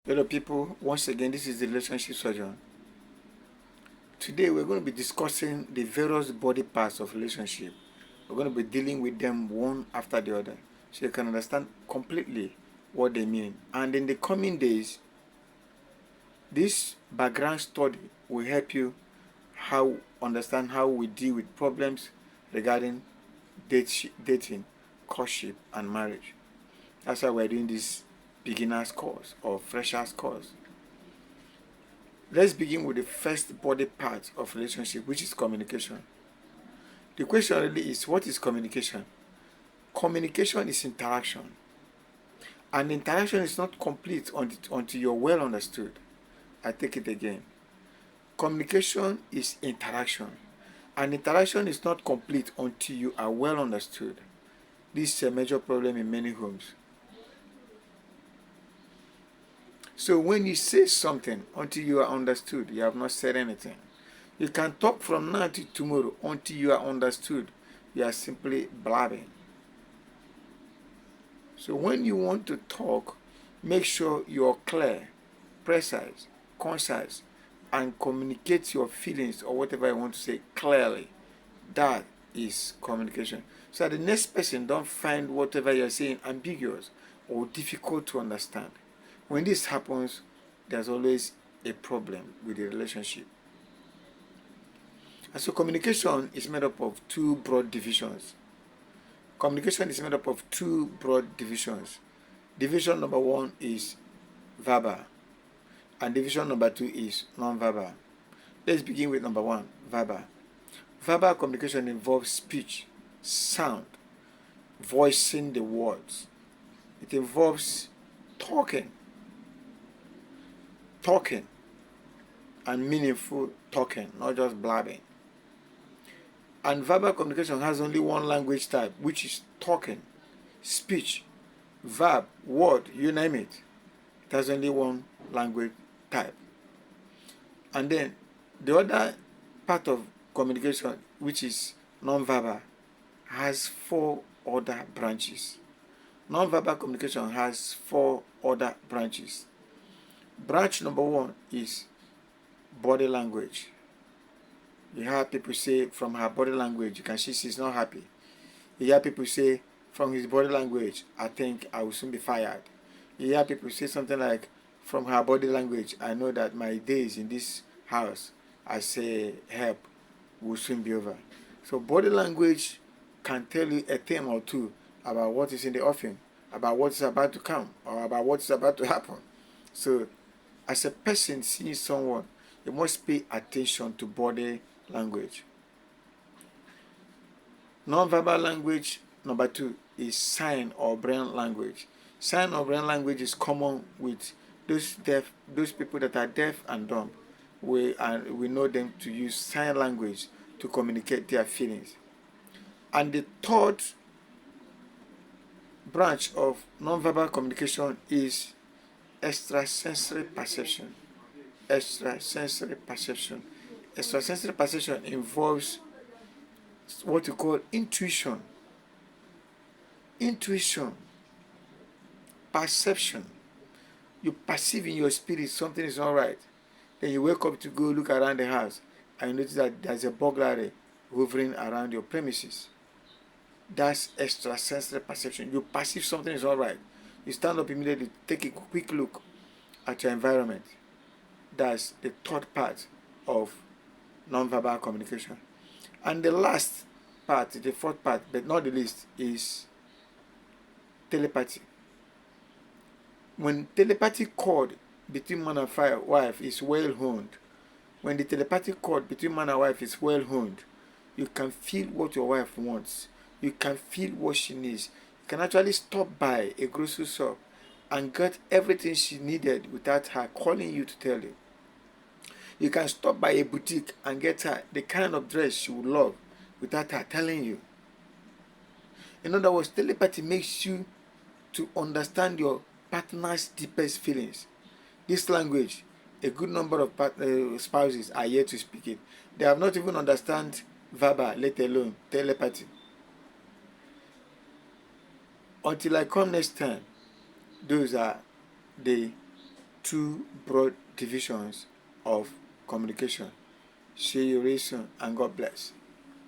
Hello, people. Once again, this is the relationship surgeon. Today, we're going to be discussing the various body parts of relationship. We're going to be dealing with them one after the other, so you can understand completely what they mean. And in the coming days, this background study will help you understand how we deal with problems regarding dating, courtship, and marriage. That's why we're doing this beginner's course or freshers course. Let's begin with the first body part of relationship, which is communication. The question really is, what is communication? Communication is interaction. And interaction is not complete until you're well understood. I take it again. Communication is interaction. And interaction is not complete until you are well understood. This is a major problem in many homes. So when you say something until you are understood, you have not said anything. You can talk from now to tomorrow until you are understood. You are simply blabbing. So when you want to talk, make sure you are clear, precise, concise, and communicate your feelings or whatever you want to say clearly. That is communication. So that the next person don't find whatever you're saying ambiguous or difficult to understand. When this happens, there's always a problem with the relationship. And so communication is made up of two broad divisions. Communication is made up of two broad divisions. Division number one is verbal, and division number two is non-verbal. Let's begin with number one, verbal. Verbal communication involves speech, sound, voicing the words. It involves talking, and meaningful talking, not just blabbing. And verbal communication has only one language type, which is talking, speech, verb, word, you name it. It has only one language type. And then the other part of communication, which is non-verbal, has four other branches. Non-verbal communication has four other branches. Branch number one is body language. You hear people say from her body language, you can see she's not happy. You hear people say from his body language, I think I will soon be fired. You hear people say something like, from her body language, I know that my days in this house as a help will soon be over. So body language can tell you a thing or two about what is in the offing, about what is about to come, or about what is about to happen. So as a person seeing someone, you must pay attention to body language. Non-verbal language number two is sign or brain language. Sign or brain language is common with those people that are deaf and dumb. We know them to use sign language to communicate their feelings. And the third branch of non-verbal communication is extrasensory perception. Extrasensory perception. Extrasensory perception involves what you call intuition, perception. You perceive in your spirit something is not right. Then you wake up to go look around the house and you notice that there's a burglary hovering around your premises. That's extrasensory perception. You perceive something is not right. You stand up immediately, take a quick look at your environment. That's the third part of non-verbal communication. And the last part, the fourth part, but not the least, is telepathy. When telepathic cord between man and wife is well honed, when the telepathic cord between man and wife is well honed, you can feel what your wife wants. You can feel what she needs. You can actually stop by a grocery shop and get everything she needed without her calling you to tell you. You can stop by a boutique and get her the kind of dress she would love without her telling you. In other words, telepathy makes you to understand your partner's deepest feelings. This language, a good number of spouses are yet to speak it. They have not even understand verbal, let alone telepathy. Until I come next time, those are the two broad divisions of communication. See you very soon, and God bless.